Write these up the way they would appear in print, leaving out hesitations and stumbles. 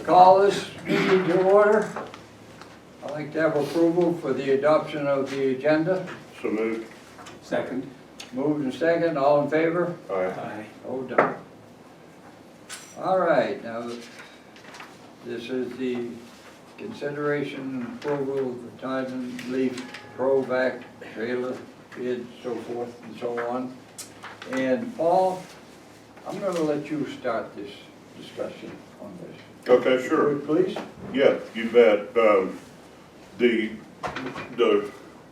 Call this meeting to order. I'd like to have approval for the adoption of the agenda. So moved. Second. Moved and second, all in favor? Aye. Oh, done. All right, now, this is the consideration and approval of the Tide and Leaf Provac trailer bid, so forth and so on. And Paul, I'm gonna let you start this discussion on this. Okay, sure. Would you please? Yeah, you bet.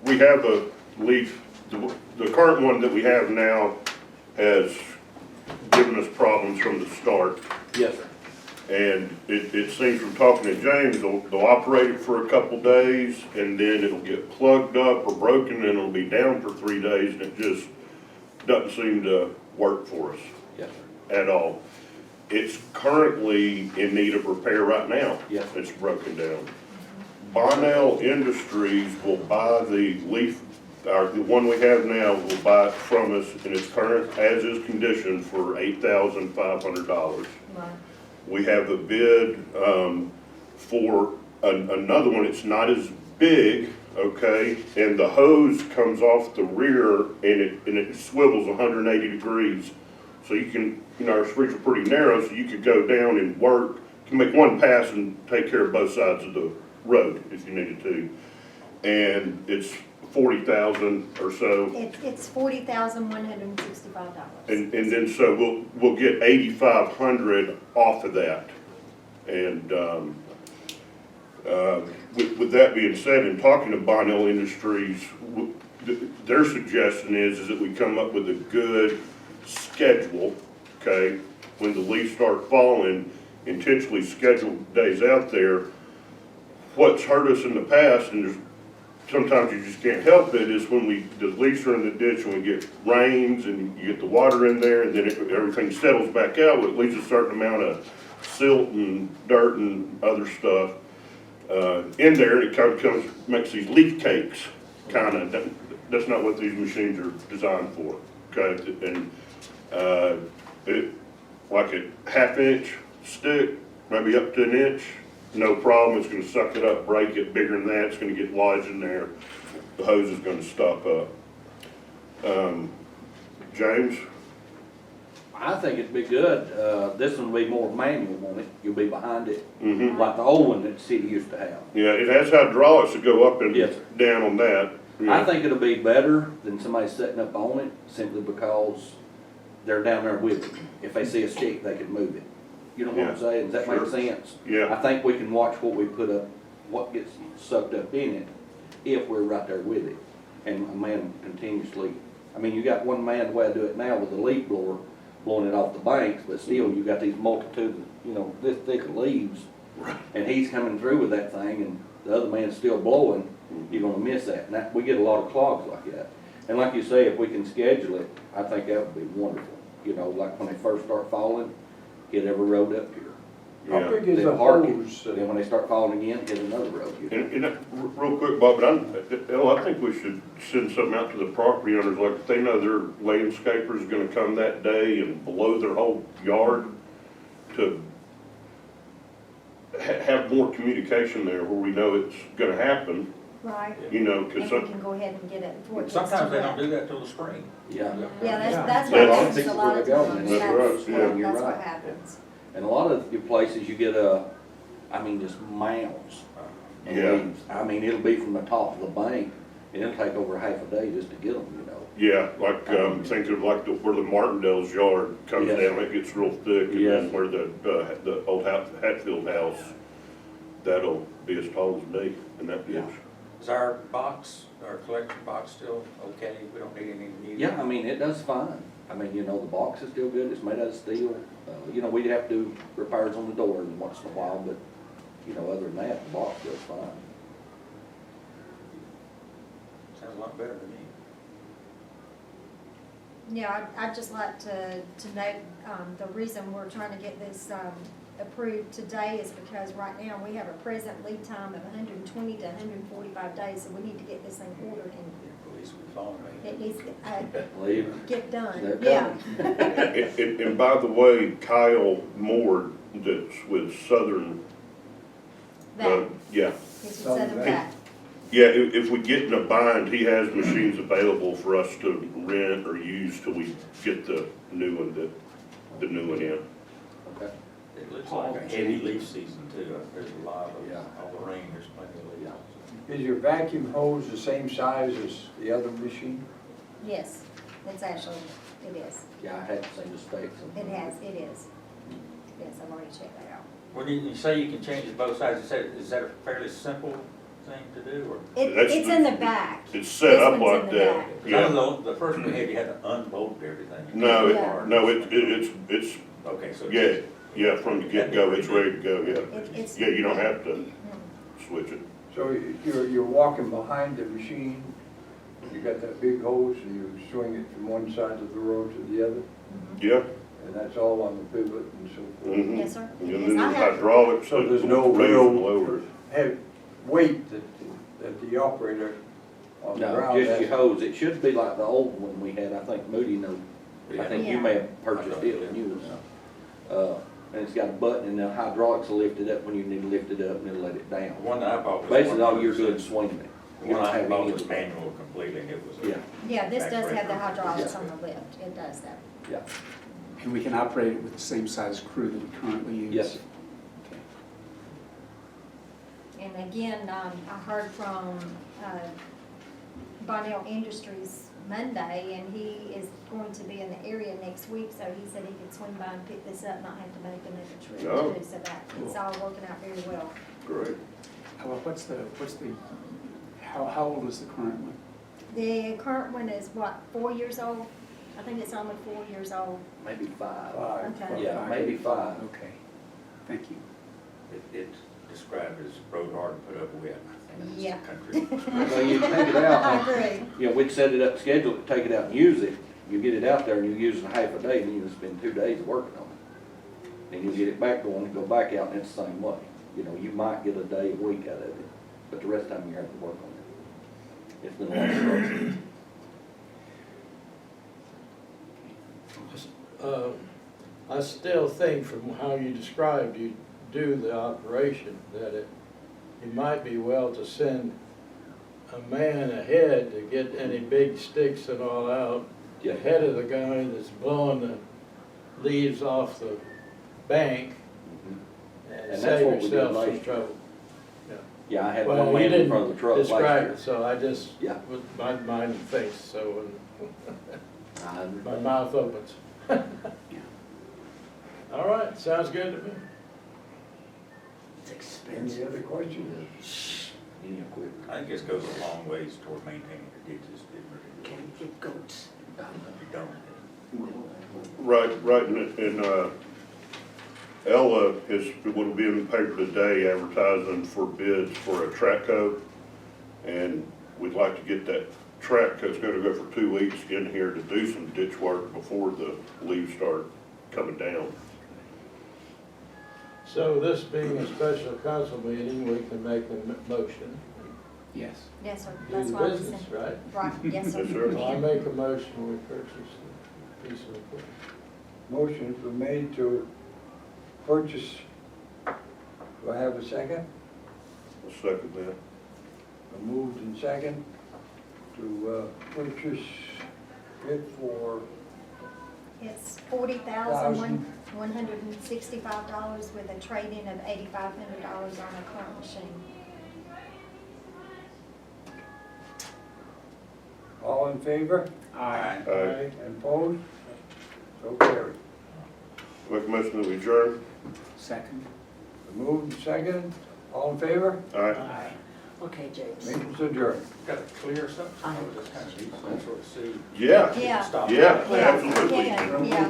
We have a leaf, the current one that we have now has given us problems from the start. Yes, sir. And it seems from talking to James, they'll operate it for a couple days and then it'll get plugged up or broken and it'll be down for 3 days and it just doesn't seem to work for us Yes, sir. at all. It's currently in need of repair right now. Yes. It's broken down. Barnell Industries will buy the leaf, the one we have now will buy it from us in its current as-is condition for $8,500. We have a bid for another one. It's not as big, okay, and the hose comes off the rear and it swivels 180 degrees. So you can, our streets are pretty narrow, so you could go down and work, you can make one pass and take care of both sides of the road if you needed to. And it's 40,000 or so. It's $40,165. And then so we'll get 8,500 off of that. And with that being said, in talking to Barnell Industries, their suggestion is that we come up with a good schedule, okay? When the leaves start falling, intentionally scheduled days out there. What's hurt us in the past, and there's sometimes you just can't help it, is when the leaves are in the ditch and we get rains and you get the water in there and then everything settles back out, well, it leaves a certain amount of silt and dirt and other stuff in there, and it kind of makes these leaf cakes, kind of. That's not what these machines are designed for, okay? And like a ½ inch stick, maybe up to 1 inch, no problem. It's going to suck it up, break it. Bigger than that, it's going to get lodged in there. The hose is going to stop up. James? I think it'd be good. This one will be more manual, won't it? You'll be behind it, Mm-hmm. like the old one that the city used to have. Yeah, it has hydraulics that go up and Yes, sir. down on that. Yeah. I think it'll be better than somebody sitting up on it, simply because they're down there with it. If they see a stick, they can move it. You know what I'm Yeah, saying? Does that sure. make sense? Yeah. I think we can watch what we put up, what gets sucked up in it, if we're right there with it. And a man continuously, I mean, you got one man, the way I do it now with the leaf blower, blowing it off the banks, but still, you got these multitude, this thick of leaves. And he's coming through with that thing, and the other man's still blowing, you're gonna miss that. And that, we get a lot of clogs like that. And like you say, if we can schedule it, I think that would be wonderful. Like when they first start falling, hit every road up here. Yeah. How big is Then the park it, hose? then when they start falling again, hit another road. And real quick, Bob, I think we should send something out to the property owners, like if they know their landscaper is gonna come that day and blow their whole yard, to have more communication there where we know it's gonna happen, Right. cause And we can go ahead and get it before it gets too Sometimes they don't wet. do that till the spring. Yeah. Yeah, that's Yeah, what a lot of happens a people lot where of they go, times. that's right, yeah. You're That's what right. happens. And a lot of your places, you get just mounds. of Yeah. leaves. I mean, it'll be from the top of the bank, and it'll take over half a day just to get them, Yeah, like, think of like where the Martindale's yard comes Yes. down, it gets real thick, and Yes. then where the old Hatfield house, that'll be as tall as me in that ditch. Is our collection box still okay? We don't need any new? Yeah, I mean, it does fine. I mean, the box is still good, it's made out of steel. We'd have to do repairs on the door once in a while, but, other than that, the box does fine. Sounds a lot better to me. Yeah, I'd just like to note, the reason we're trying to get this, approved today is because right now we have a present lead time of 120 to 145 days, so we need to get this thing ordered and Police would follow me. it needs to, Leave. get done. They're Yeah. coming. And by the way, Kyle Moore, that's with Southern Back. Yeah, He should send them back. yeah, if we get in a bind, he has machines available for us to rent or use till we get the new one, the new one in. Okay. It looks like a heavy leaf season too. There's a lot of, Yeah. all the rain, there's plenty of leaves. Is your vacuum hose the same size as the other machine? Yes, it's actually, it is. Yeah, I hadn't seen the specs. It is. Yes, I've already checked that out. When you say you can change it both sides, is that a fairly simple thing to do, or? That's It's the- in the back. It's set This up one's like in the that. back. Because I Yeah. know the first one we had, you had to unbolt everything. No, Yeah. it's, Okay, so. yeah, from the get-go, it's ready to go, It's. yeah. Yeah, you don't have to Mm. switch it. So you're walking behind the machine, you got that big hose, and you swing it from one side of the road to the other, Yeah. and that's all on the pivot and so forth. Mhm. Yes, sir. And Yes, then I there's have- hydraulics. So that there's no raise real- and lower it. Have weight that the operator on the No, ground just has. your hose. It should be like the old one we had. I think Moody knows. I think you Yeah. may have purchased it when you was, and it's got a button and the hydraulics will lift it up when you need to lift it up and it'll let it down. The one that I bought was. Basically, all you're doing is swinging it. The You one don't I have bought any was of the. manual completely, and it was. Yeah, Yeah, this does have the Back hydraulics Yeah. on the lift. It does that. yeah. And we can operate it with the same size crew that we currently use? Yes, sir. And again, I heard from Bonnell Industries Monday, and he is going to be in the area next week, so he said he could swing by and pick this up, not have to make another trip Oh. too, so that, it's all working out very well. Great. Well, how old is the current one? The current one is what, 4 years old? I think it's only 4 years old. Maybe 5. Okay. Yeah, maybe 5. Okay, thank you. It's described as road hard to put up with, I think. Yeah. Country. Well, you take it I out, agree. you know, we'd set it up, schedule it, take it out and use it. You get it out there and you use it a half a day, and you spend 2 days working on it. And you get it back going and go back out, and it's the same way. You know, you might get a day, a week out of it, but the rest of the time you have to work on it. It's been a lot of struggle. I still think from how you described you do the operation, that it might be well to send a man ahead to get any big sticks and all out, Yeah. ahead of the guy that's blowing the leaves off the bank, Mhm. and And that's save what we did yourself last some year. trouble. Yeah, I had Well, one you man in didn't front of the truck last describe year. it, so I just, Yeah. with my mind thinks, so, I and my mouth opens. All right, sounds good to me. It's Any other questions? Any equipment. I think this goes a long ways toward maintaining the ditches. Can you get goats? You don't. Right, and Ella will be in the paper today advertising for bids for a track coat. And we'd like to get that track coat's gonna go for 2 weeks in here to do some ditch work before the leaves start coming down. So this being a special council meeting, we can make a motion. Yes. Yes, sir. Do That's the why I business, said. right? Right, yes, sir. Yes, sir. Well, I make a motion, we purchase a piece of equipment. Motion's been made to purchase. Do I have a second? I'll second that. Moved and second to purchase it for It's $40,165 with a trade-in of $8,500 on a current machine. all in favor Aye. Aye. and opposed? So carried. Make a motion that we adjourn. Second? Moved and second, all in favor? Aye. Okay, James. Meeting's adjourned. Got to clear something, I was just kind of, some sort of see. Yeah, Yeah. Stop. yeah, Yeah, absolutely. yeah, yeah.